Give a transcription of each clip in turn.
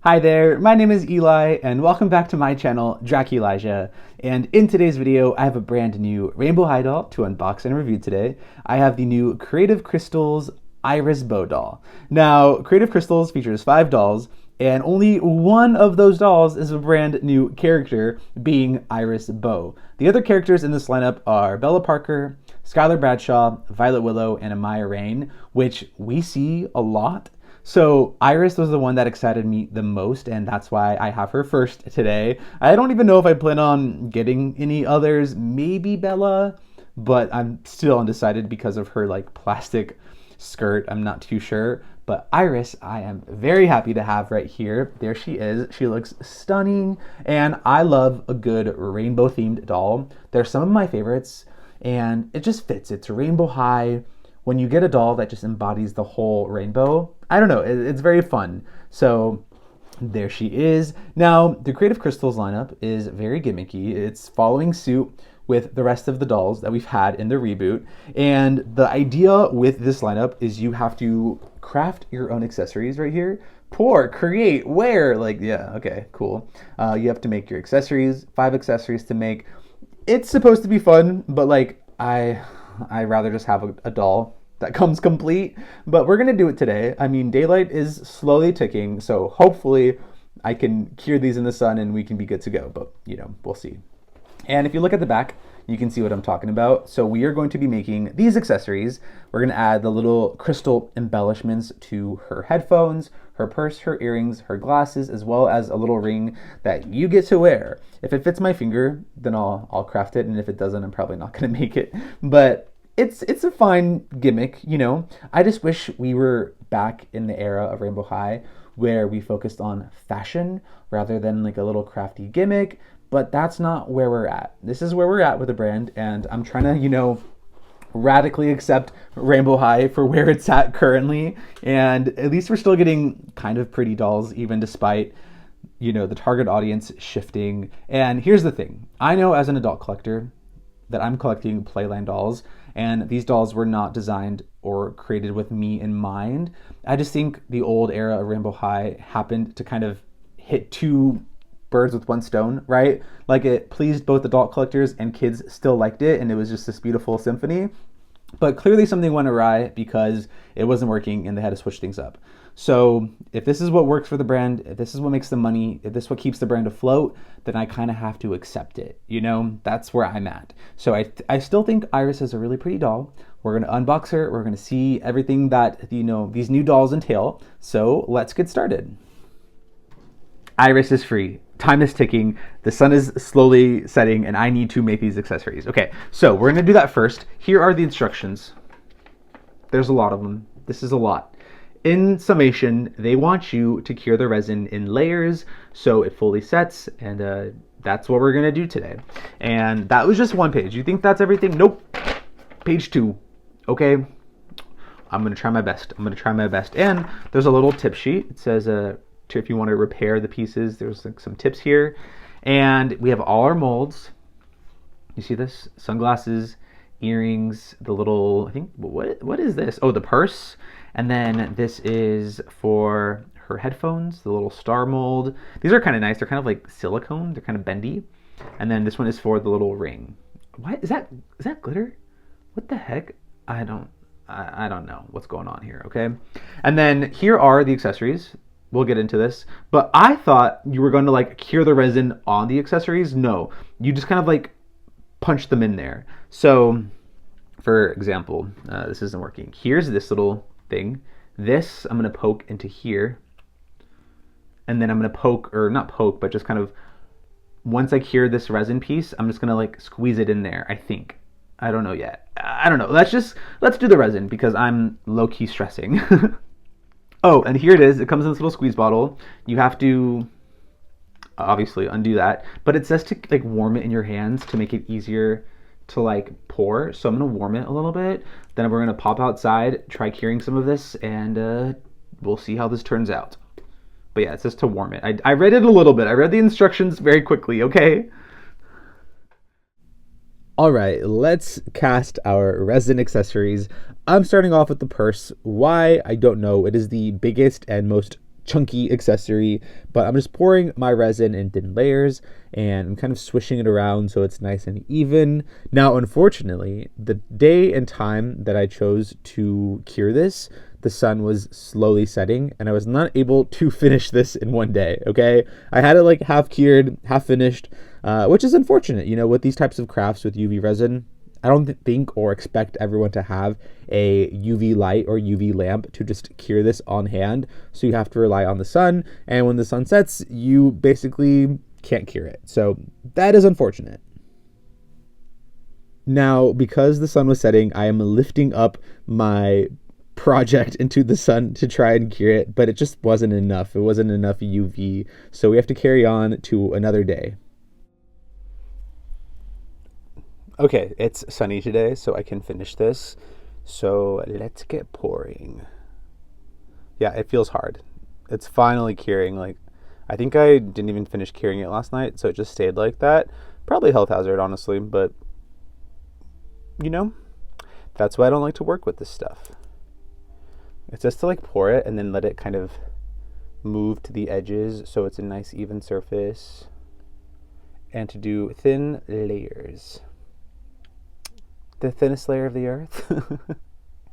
Hi there, my name is Eli, and welcome back to my channel, Elijah. And in today's video, I have a brand new Rainbow High doll to unbox and review today. I have the new Creative Crystals Iris Bow doll. Now, Creative Crystals features 5 dolls, and only one of those dolls is a brand new character, being Iris Bow. The other characters in this lineup are Bella Parker, Skylar Bradshaw, Violet Willow, and Amaya Rain, which we see a lot. So Iris was the one that excited me the most, and that's why I have her first today. I don't even know if I plan on getting any others, maybe Bella, but I'm still undecided because of her like plastic skirt. I'm not too sure, but Iris, I am very happy to have right here. There she is. She looks stunning, and I love a good rainbow themed doll. They're some of my favorites, and it just fits. It's Rainbow High. When you get a doll that just embodies the whole rainbow, I don't know, it's very fun. So there she is. Now, the Creative Crystals lineup is very gimmicky. It's following suit with the rest of the dolls that we've had in the reboot. And the idea with this lineup is you have to craft your own accessories right here. Pour, create, wear, like, yeah, okay, cool. You have to make your accessories, 5 accessories to make. It's supposed to be fun, but like, I rather just have a doll that comes complete, but we're gonna do it today. I mean, daylight is slowly ticking, so hopefully I can cure these in the sun and we can be good to go, but you know, we'll see. And if you look at the back, you can see what I'm talking about. So we are going to be making these accessories. We're gonna add the little crystal embellishments to her headphones, her purse, her earrings, her glasses, as well as a little ring that you get to wear. If it fits my finger, then I'll craft it, and if it doesn't, I'm probably not gonna make it. But it's a fine gimmick, you know. I just wish we were back in the era of Rainbow High where we focused on fashion rather than like a little crafty gimmick, but that's not where we're at. This is where we're at with the brand, and I'm trying to, you know, radically accept Rainbow High for where it's at currently, and at least we're still getting kind of pretty dolls even despite, you know, the target audience shifting. And here's the thing, I know as an adult collector that I'm collecting Playland dolls, and these dolls were not designed or created with me in mind. I just think the old era of Rainbow High happened to kind of hit 2 birds with 1 stone, right? Like, it pleased both adult collectors and kids still liked it, and it was just this beautiful symphony. But clearly something went awry because it wasn't working and they had to switch things up. So if this is what works for the brand, if this is what makes the money, if this is what keeps the brand afloat, then I kind of have to accept it. You know, that's where I'm at. So I still think Iris is a really pretty doll. We're going to unbox her. We're going to see everything that, you know, these new dolls entail. So let's get started. Iris is free. Time is ticking. The sun is slowly setting, and I need to make these accessories. Okay, so we're going to do that first. Here are the instructions. There's a lot of them. This is a lot. In summation, they want you to cure the resin in layers so it fully sets, and that's what we're going to do today. And that was just 1 page. You think that's everything? Nope. Page 2. Okay. I'm going to try my best. And there's a little tip sheet. It says, if you want to repair the pieces, there's like some tips here. And we have all our molds. You see this? Sunglasses, earrings, the little, I think, what is this? Oh, the purse. And then this is for her headphones, the little star mold. These are kind of nice. They're kind of like silicone. They're kind of bendy. And then this one is for the little ring. What is that? Is that glitter? What the heck? I don't know what's going on here, okay? And then here are the accessories. We'll get into this, but I thought you were going to like cure the resin on the accessories. No, you just kind of like punch them in there. So for example, this isn't working. Here's this little thing. This I'm going to poke into here, and then I'm going to poke, or not poke, but just kind of, once I cure this resin piece, I'm just going to like squeeze it in there, I think. I don't know yet. I don't know. Let's do the resin because I'm low-key stressing. Oh, and here it is. It comes in this little squeeze bottle. You have to obviously undo that, but it says to like warm it in your hands to make it easier to like pour. So I'm gonna warm it a little bit. Then we're gonna pop outside, try curing some of this, and we'll see how this turns out. But yeah, it says to warm it. I read it a little bit. I read the instructions very quickly, okay? All right, let's cast our resin accessories. I'm starting off with the purse. Why? I don't know. It is the biggest and most chunky accessory, but I'm just pouring my resin in thin layers and I'm kind of swishing it around so it's nice and even. Now, unfortunately, the day and time that I chose to cure this, the sun was slowly setting and I was not able to finish this in one day, okay? I had it like half cured, half finished, which is unfortunate, with these types of crafts with UV resin. I don't think or expect everyone to have a UV light or UV lamp to just cure this on hand. So you have to rely on the sun. And when the sun sets, you basically can't cure it. So that is unfortunate. Now, because the sun was setting, I am lifting up my project into the sun to try and cure it, but it just wasn't enough. It wasn't enough UV. So we have to carry on to another day. Okay, it's sunny today, so I can finish this. So let's get pouring. Yeah, it feels hard. It's finally curing. Like, I think I didn't even finish curing it last night, so it just stayed like that. Probably a health hazard, honestly, but that's why I don't like to work with this stuff. It's just to like pour it and then let it kind of move to the edges so it's a nice even surface, and to do thin layers. The thinnest layer of the earth?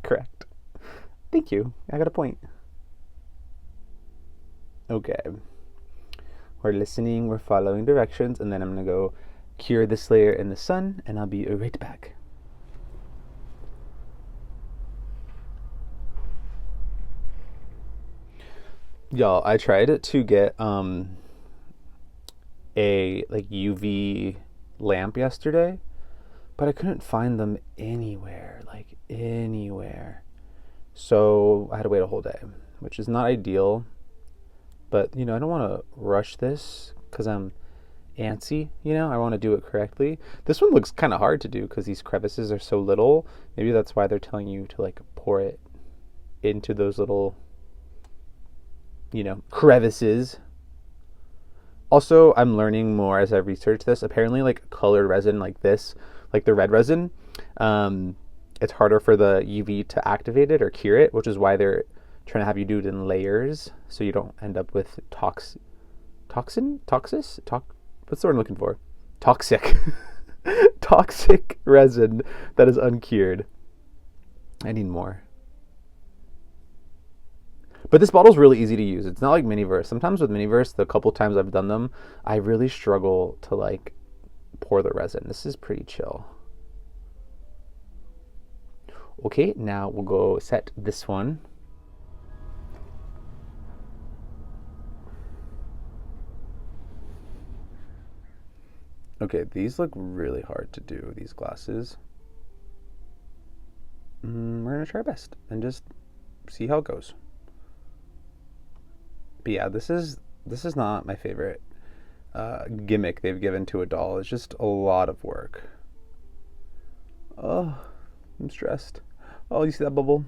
Correct. Thank you. I got a point. Okay. We're listening, we're following directions, and then I'm going to go cure this layer in the sun, and I'll be right back. Y'all, I tried to get a like UV lamp yesterday, but I couldn't find them anywhere, like anywhere. So I had to wait a whole day, which is not ideal. But, I don't want to rush this because I'm antsy, I want to do it correctly. This one looks kind of hard to do because these crevices are so little. Maybe that's why they're telling you to like pour it into those little, crevices. Also, I'm learning more as I research this. Apparently, like colored resin like this, like the red resin, it's harder for the UV to activate it or cure it, which is why they're trying to have you do it in layers so you don't end up with what's the word I'm looking for? Toxic. Toxic resin that is uncured. I need more. But this bottle's really easy to use. It's not like Miniverse. Sometimes with Miniverse, the couple times I've done them, I really struggle to like pour the resin. This is pretty chill. Okay, now we'll go set this one. Okay, these look really hard to do, these glasses. We're gonna try our best and just see how it goes. But yeah, this is not my favorite gimmick they've given to a doll. It's just a lot of work. Oh, I'm stressed. Oh, you see that bubble?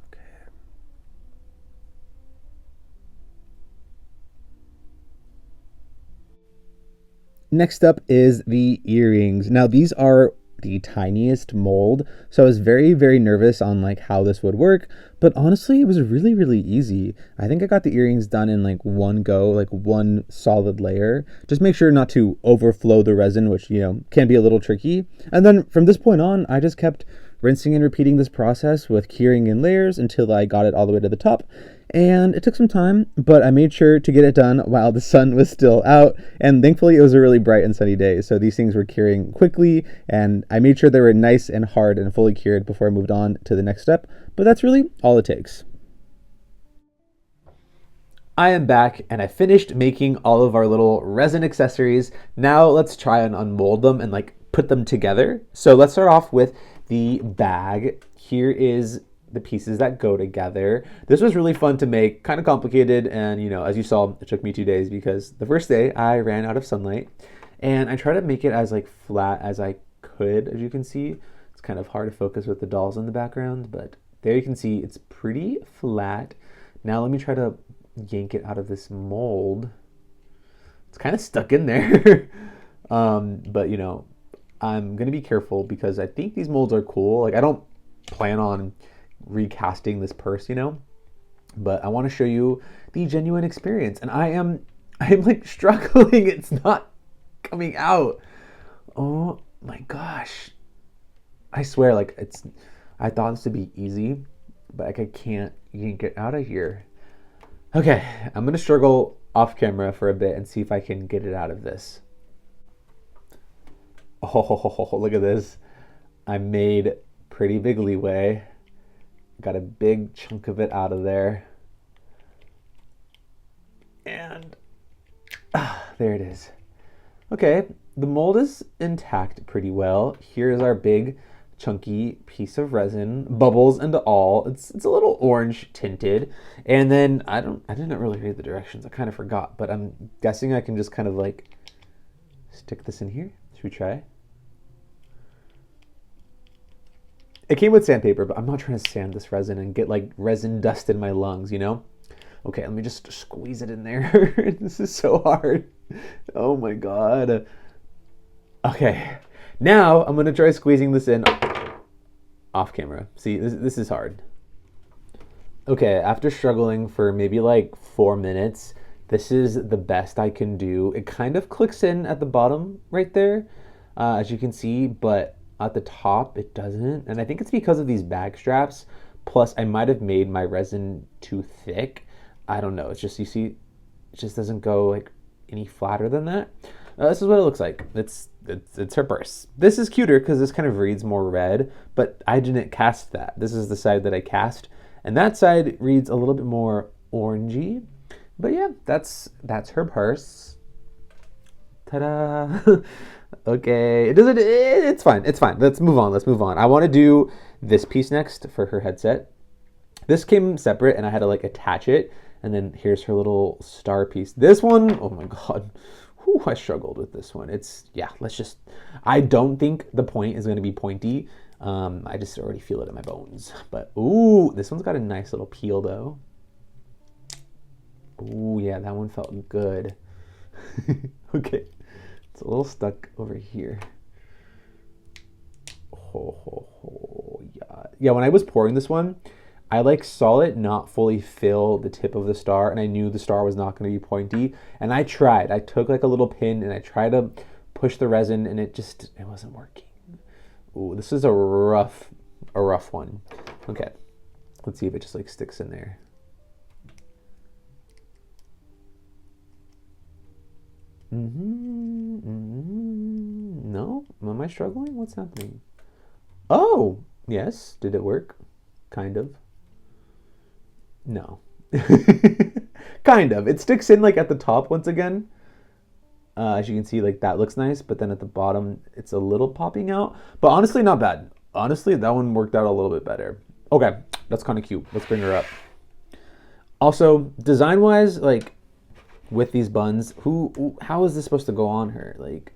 Okay. Next up is the earrings. Now these are the tiniest mold, so I was very, very nervous on like how this would work, but honestly it was really, really easy. I think I got the earrings done in like one go, like one solid layer. Just make sure not to overflow the resin, which can be a little tricky. And then from this point on, I just kept rinsing and repeating this process with curing in layers until I got it all the way to the top. And it took some time, but I made sure to get it done while the sun was still out. And thankfully it was a really bright and sunny day, so these things were curing quickly, and I made sure they were nice and hard and fully cured before I moved on to the next step. But that's really all it takes. I am back and I finished making all of our little resin accessories. Now let's try and unmold them and like put them together. So let's start off with the bag. Here is the pieces that go together. This was really fun to make, kind of complicated, and as you saw, it took me 2 days because the first day I ran out of sunlight, and I tried to make it as like flat as I could. As you can see, it's kind of hard to focus with the dolls in the background, but there you can see it's pretty flat. Now let me try to yank it out of this mold. It's kind of stuck in there. But I'm gonna be careful because I think these molds are cool. Like, I don't plan on recasting this purse, but I want to show you the genuine experience. And I'm like struggling. It's not coming out. Oh my gosh. I swear, like I thought this would be easy, but like I can't get out of here. Okay, I'm gonna struggle off camera for a bit and see if I can get it out of this. Oh, look at this. I made pretty big leeway. Got a big chunk of it out of there. And there it is. Okay, the mold is intact pretty well. Here's our big chunky piece of resin, bubbles and all. It's a little orange tinted. And then I didn't really read the directions. I kind of forgot, but I'm guessing I can just kind of like stick this in here. Should we try? It came with sandpaper, but I'm not trying to sand this resin and get like resin dust in my lungs, you know? Okay, let me just squeeze it in there. This is so hard. Oh my God. Okay, now I'm gonna try squeezing this in off camera. See, this is hard. Okay, after struggling for maybe like 4 minutes, this is the best I can do. It kind of clicks in at the bottom right there, as you can see, but at the top it doesn't. And I think it's because of these bag straps. Plus I might have made my resin too thick. I don't know. It's just, you see, it just doesn't go like any flatter than that. This is what it looks like. It's her purse. This is cuter because this kind of reads more red, but I didn't cast that. This is the side that I cast, and that side reads a little bit more orangey. But yeah, that's her purse. Ta-da! Okay, it's fine. It's fine. Let's move on. I want to do this piece next for her headset. This came separate, and I had to like attach it. And then here's her little star piece. This one, oh my God. Whew, I struggled with this one. I don't think the point is going to be pointy. I just already feel it in my bones. But, ooh, this one's got a nice little peel, though. Ooh, yeah, that one felt good. Okay, it's a little stuck over here. Yeah. Yeah, when I was pouring this one, I like saw it not fully fill the tip of the star, and I knew the star was not going to be pointy. And I took like a little pin and I tried to push the resin, and it wasn't working. Ooh, this is a rough one. Okay, let's see if it just like sticks in there. No, am I struggling? What's happening? Oh, yes, did it work? Kind of. No. Kind of. It sticks in like at the top once again. As you can see, like that looks nice, but then at the bottom, it's a little popping out. But honestly, not bad. Honestly, that one worked out a little bit better. Okay, that's kind of cute. Let's bring her up. Also, design-wise, like with these buns, how is this supposed to go on her? Like,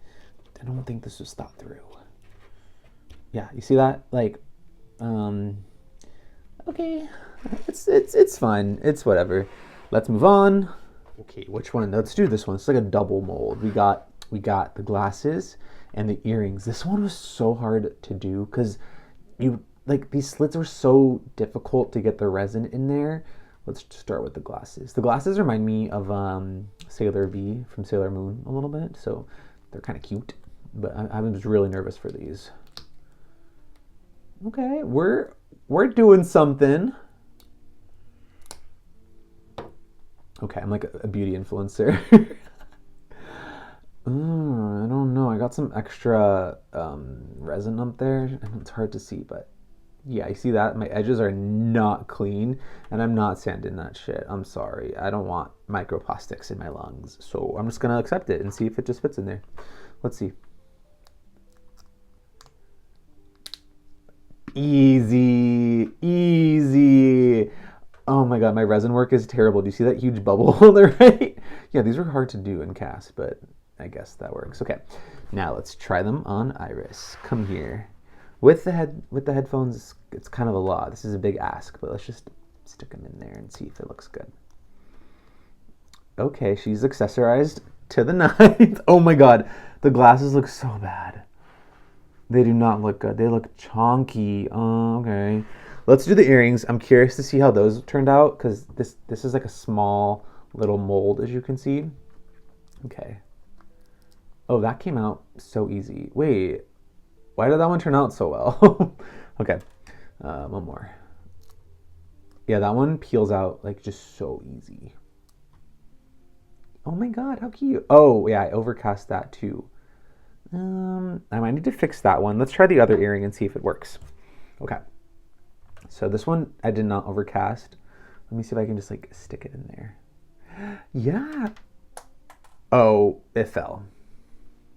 I don't think this was thought through. Yeah, you see that? Like, okay. It's fine. It's whatever. Let's move on. Okay, which one? Let's do this one. It's like a double mold. We got the glasses and the earrings. This one was so hard to do because these slits were so difficult to get the resin in there. Let's start with the glasses. The glasses remind me of Sailor V from Sailor Moon a little bit, so they're kind of cute. But I was really nervous for these. Okay, we're doing something. Okay, I'm like a beauty influencer. I don't know. I got some extra resin up there, and it's hard to see, but yeah, you see that? My edges are not clean, and I'm not sanding that shit. I'm sorry. I don't want microplastics in my lungs, so I'm just gonna accept it and see if it just fits in there. Let's see. Easy. Oh my God, my resin work is terrible. Do you see that huge bubble on the right? Yeah, these were hard to do in cast, but I guess that works. Okay, now let's try them on Iris. Come here. With the headphones, it's kind of a lot. This is a big ask, but let's just stick them in there and see if it looks good. Okay, she's accessorized to the nines. Oh my God, the glasses look so bad. They do not look good. They look chonky. Okay. let's do the earrings. I'm curious to see how those turned out because this is like a small little mold, as you can see. Okay. Oh, that came out so easy. Wait, why did that one turn out so well? Okay, one more. Yeah, that one peels out like just so easy. Oh my God, how cute. Oh yeah, I overcast that too. I might need to fix that one. Let's try the other earring and see if it works. Okay. So this one I did not overcast. Let me see if I can just like stick it in there. Yeah. Oh, it fell.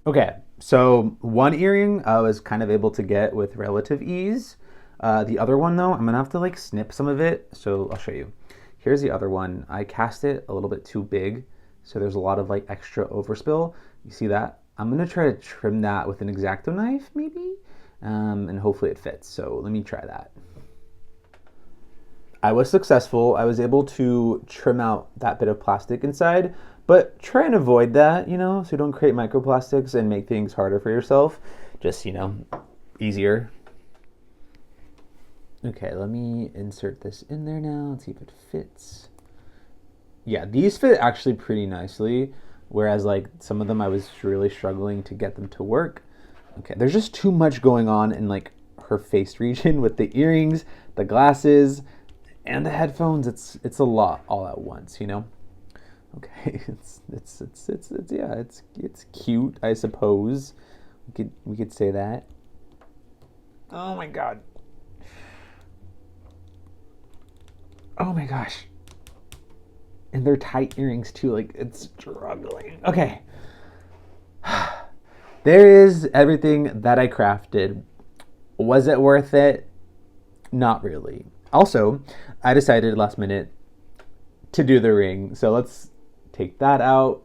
Okay, so one earring I was kind of able to get with relative ease. The other one though, I'm gonna have to like snip some of it. So I'll show you. Here's the other one. I cast it a little bit too big. So there's a lot of like extra overspill. You see that? I'm gonna try to trim that with an X-Acto knife maybe, and hopefully it fits. So let me try that. I was successful. I was able to trim out that bit of plastic inside, but try and avoid that, you know, so you don't create microplastics and make things harder for yourself. Just, you know, easier. Okay, let me insert this in there now and see if it fits. Yeah, these fit actually pretty nicely, whereas like some of them I was really struggling to get them to work. Okay, there's just too much going on in like her face region with the earrings, the glasses, and the headphones. It's a lot all at once, you know. Okay, it's cute, I suppose. We could say that. Oh my God. Oh my gosh. And they're tight earrings too, like it's struggling. Okay. There is everything that I crafted. Was it worth it? Not really. Also, I decided last minute to do the ring. So let's take that out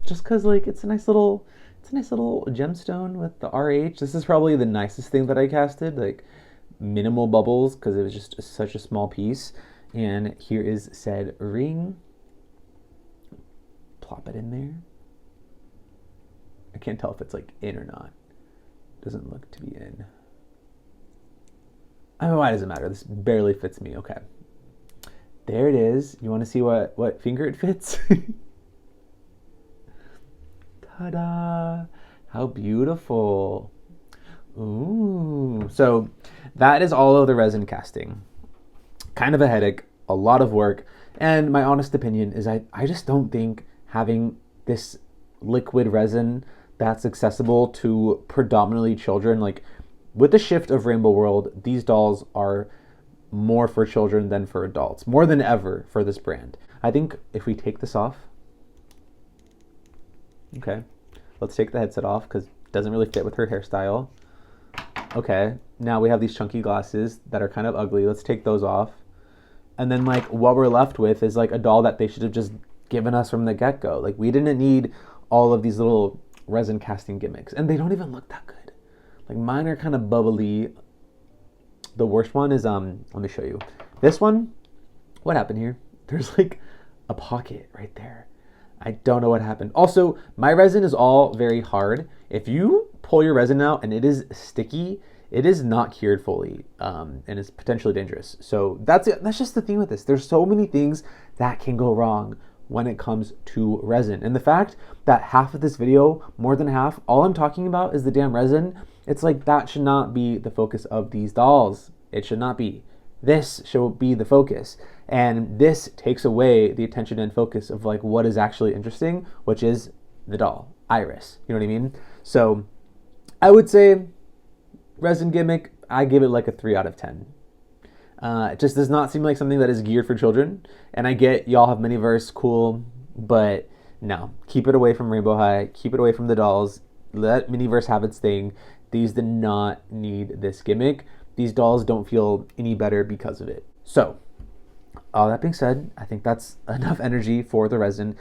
just cause like it's a nice little gemstone with the RH. This is probably the nicest thing that I casted, like minimal bubbles because it was just such a small piece. And here is said ring. Plop it in there. I can't tell if it's like in or not. Doesn't look to be in. I mean, why does it matter? This barely fits me. Okay. There it is. You want to see what finger it fits? Ta-da! How beautiful. Ooh. So that is all of the resin casting. Kind of a headache, a lot of work, and my honest opinion is I just don't think having this liquid resin that's accessible to predominantly children, like with the shift of Rainbow World, these dolls are more for children than for adults, more than ever for this brand. I think if we take this off, okay, let's take the headset off because it doesn't really fit with her hairstyle. Okay, now we have these chunky glasses that are kind of ugly. Let's take those off. And then like what we're left with is like a doll that they should have just given us from the get-go. Like we didn't need all of these little resin casting gimmicks, and they don't even look that good. Like mine are kind of bubbly. The worst one is let me show you. This one, what happened here? There's like a pocket right there. I don't know what happened. Also, my resin is all very hard. If you pull your resin out and it is sticky, it is not cured fully, and it's potentially dangerous. So that's just the thing with this. There's so many things that can go wrong when it comes to resin. And the fact that half of this video, more than half, all I'm talking about is the damn resin, it's like that should not be the focus of these dolls. It should not be. This should be the focus. And this takes away the attention and focus of like what is actually interesting, which is the doll, Iris. You know what I mean? So I would say resin gimmick, I give it like a 3 out of 10. It just does not seem like something that is geared for children. And I get y'all have Miniverse, cool, but no, keep it away from Rainbow High, keep it away from the dolls, let Miniverse have its thing. These did not need this gimmick. These dolls don't feel any better because of it. So, all that being said, I think that's enough energy for the resin.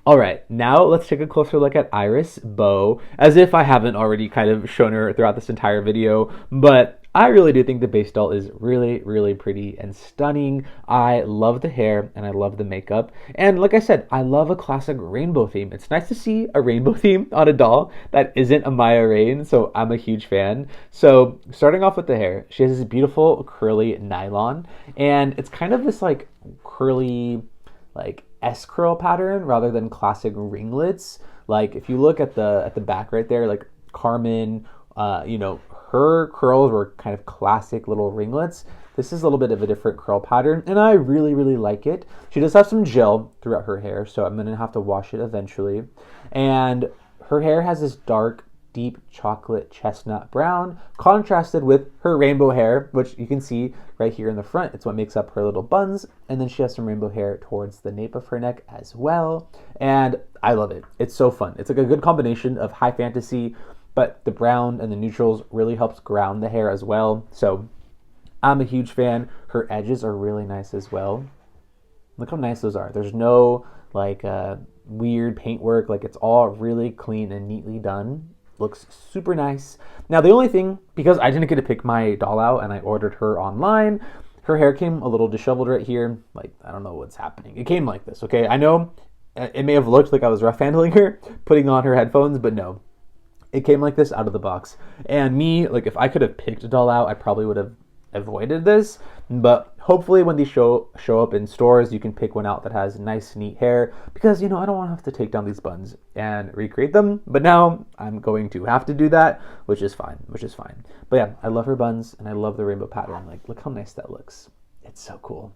All right, now let's take a closer look at Iris Bow, as if I haven't already kind of shown her throughout this entire video, but I really do think the base doll is really, really pretty and stunning. I love the hair and I love the makeup. And like I said, I love a classic rainbow theme. It's nice to see a rainbow theme on a doll that isn't a Maya Rain, so I'm a huge fan. So starting off with the hair, she has this beautiful curly nylon, and it's kind of this like curly, like S-curl pattern rather than classic ringlets. Like if you look at the back right there, like Carmen, her curls were kind of classic little ringlets. This is a little bit of a different curl pattern, and I really, really like it. She does have some gel throughout her hair, so I'm gonna have to wash it eventually. And her hair has this dark, deep chocolate chestnut brown, contrasted with her rainbow hair, which you can see right here in the front. It's what makes up her little buns. And then she has some rainbow hair towards the nape of her neck as well. And I love it. It's so fun. It's like a good combination of high fantasy, but the brown and the neutrals really helps ground the hair as well. So I'm a huge fan. Her edges are really nice as well. Look how nice those are. There's no like weird paintwork. Like it's all really clean and neatly done. Looks super nice. Now the only thing, because I didn't get to pick my doll out and I ordered her online, her hair came a little disheveled right here. Like, I don't know what's happening. It came like this, okay? I know it may have looked like I was rough handling her, putting on her headphones, but no. It came like this out of the box. And me, like if I could have picked a doll out, I probably would have avoided this. But hopefully when these show up in stores, you can pick one out that has nice, neat hair. Because, I don't want to have to take down these buns and recreate them. But now I'm going to have to do that, which is fine. But yeah, I love her buns and I love the rainbow pattern. Like, look how nice that looks. It's so cool.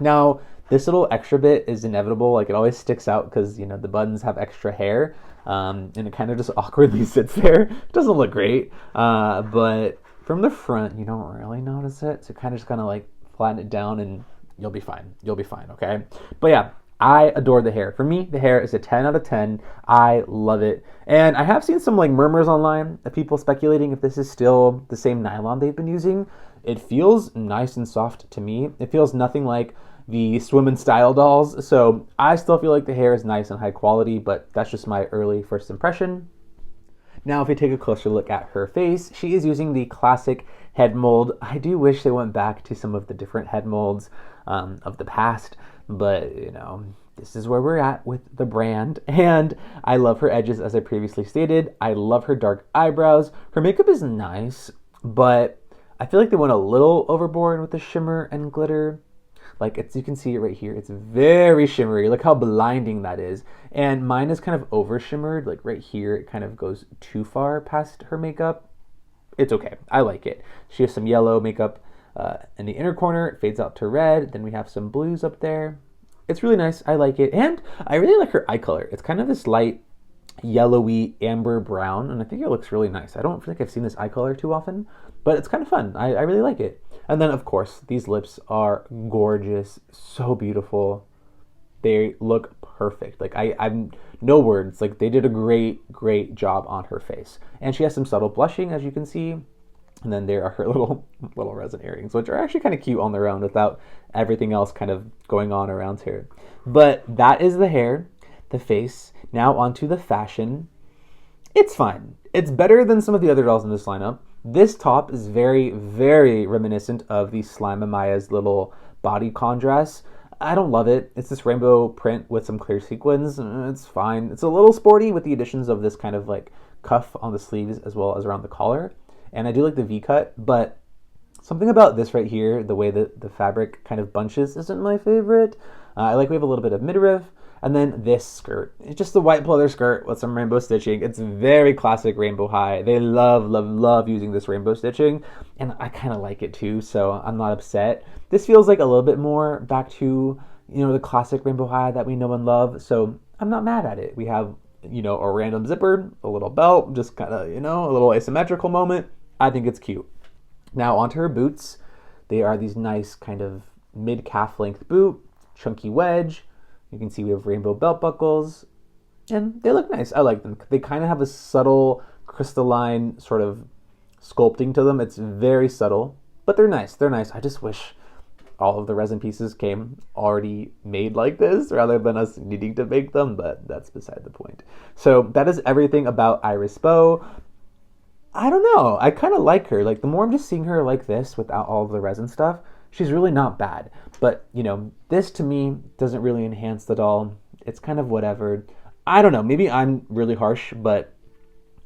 Now, this little extra bit is inevitable. Like, it always sticks out because, the buns have extra hair. And it kind of just awkwardly sits there. It doesn't look great. But from the front, you don't really notice it. So kind of just kind of like flatten it down and you'll be fine. Okay? But yeah, I adore the hair. For me, the hair is a 10 out of 10. I love it. And I have seen some like murmurs online of people speculating if this is still the same nylon they've been using. It feels nice and soft to me. It feels nothing like the swim and style dolls. So I still feel like the hair is nice and high quality, but that's just my early first impression. Now, if we take a closer look at her face, she is using the classic head mold. I do wish they went back to some of the different head molds of the past, but this is where we're at with the brand. And I love her edges, as I previously stated. I love her dark eyebrows. Her makeup is nice, but I feel like they went a little overboard with the shimmer and glitter. Like you can see it right here. It's very shimmery. Look how blinding that is. And mine is kind of over shimmered. Like right here, it kind of goes too far past her makeup. It's okay. I like it. She has some yellow makeup in the inner corner. It fades out to red. Then we have some blues up there. It's really nice. I like it. And I really like her eye color. It's kind of this light yellowy amber brown. And I think it looks really nice. I don't feel like I've seen this eye color too often, but it's kind of fun. I really like it. And then, of course, these lips are gorgeous, so beautiful. They look perfect. Like, I'm no words. Like, they did a great job on her face. And she has some subtle blushing, as you can see. And then there are her little resin earrings, which are actually kind of cute on their own without everything else kind of going on around here. But that is the hair, the face. Now onto the fashion. It's fine. It's better than some of the other dolls in this lineup. This top is very, very reminiscent of the Slime Amaya's little bodycon dress. I don't love it. It's this rainbow print with some clear sequins. It's fine. It's a little sporty with the additions of this kind of like cuff on the sleeves as well as around the collar. And I do like the V-cut, but something about this right here, the way that the fabric kind of bunches, isn't my favorite. I like we have a little bit of midriff. And then this skirt, it's just a white pleather skirt with some rainbow stitching. It's very classic rainbow high. They love using this rainbow stitching, and I kind of like it too, so I'm not upset. This feels like a little bit more back to, the classic rainbow high that we know and love, so I'm not mad at it. We have, a random zipper, a little belt, just kind of, a little asymmetrical moment. I think it's cute. Now onto her boots. They are these nice kind of mid-calf length boot, chunky wedge. You can see we have rainbow belt buckles, and they look nice. I like them. They kind of have a subtle crystalline sort of sculpting to them. It's very subtle, but they're nice. I just wish all of the resin pieces came already made like this rather than us needing to make them, but that's beside the point. So that is everything about Iris Bow. I don't know. I kind of like her. Like the more I'm just seeing her like this without all of the resin stuff, she's really not bad. But, this to me doesn't really enhance the doll. It's kind of whatever. I don't know. Maybe I'm really harsh, but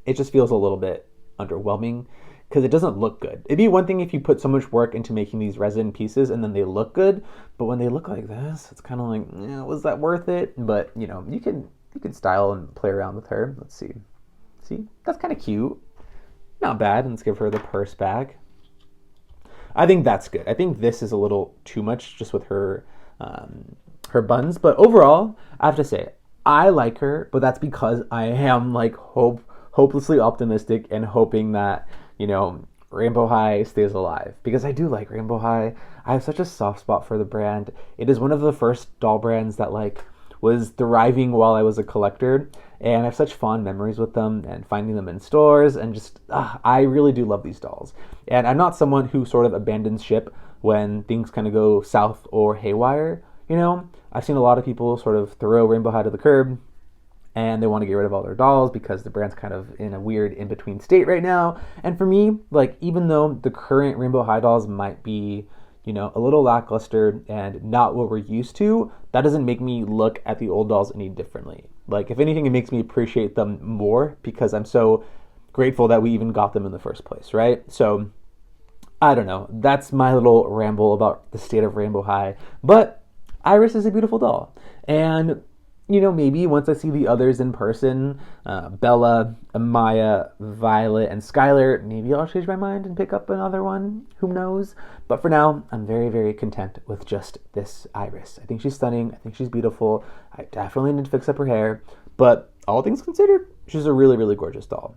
it just feels a little bit underwhelming because it doesn't look good. It'd be one thing if you put so much work into making these resin pieces and then they look good, but when they look like this, it's kind of like, was that worth it? But, you can style and play around with her. Let's see. See? That's kind of cute. Not bad. Let's give her the purse back. I think that's good. I think this is a little too much just with her her buns, but overall, I have to say I like her, but that's because I am like hopelessly optimistic and hoping that, Rainbow High stays alive because I do like Rainbow High. I have such a soft spot for the brand. It is one of the first doll brands that was thriving while I was a collector, and I have such fond memories with them and finding them in stores, and just I really do love these dolls. And I'm not someone who sort of abandons ship when things kind of go south or haywire. I've seen a lot of people sort of throw Rainbow High to the curb and they want to get rid of all their dolls because the brand's kind of in a weird in-between state right now. And for me, even though the current Rainbow High dolls might be a little lackluster and not what we're used to, that doesn't make me look at the old dolls any differently. If anything, it makes me appreciate them more because I'm so grateful that we even got them in the first place, right? So, I don't know. That's my little ramble about the state of Rainbow High. But Iris is a beautiful doll. And maybe once I see the others in person, Bella, Amaya, Violet, and Skylar, maybe I'll change my mind and pick up another one. Who knows? But for now, I'm very, very content with just this Iris. I think she's stunning. I think she's beautiful. I definitely need to fix up her hair. But all things considered, she's a really, really gorgeous doll.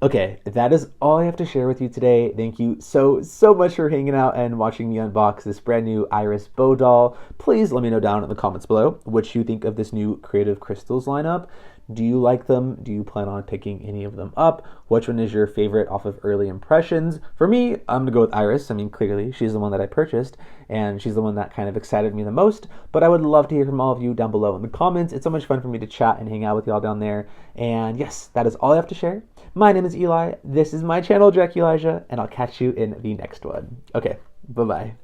Okay, that is all I have to share with you today. Thank you so much for hanging out and watching me unbox this brand new Iris Bow doll. Please let me know down in the comments below what you think of this new Creative Crystals lineup. Do you like them? Do you plan on picking any of them up? Which one is your favorite off of early impressions? For me, I'm gonna go with Iris. I mean, clearly she's the one that I purchased and she's the one that kind of excited me the most, but I would love to hear from all of you down below in the comments. It's so much fun for me to chat and hang out with y'all down there. And yes, that is all I have to share. My name is Eli. This is my channel, Draculasia, and I'll catch you in the next one. Okay, bye-bye.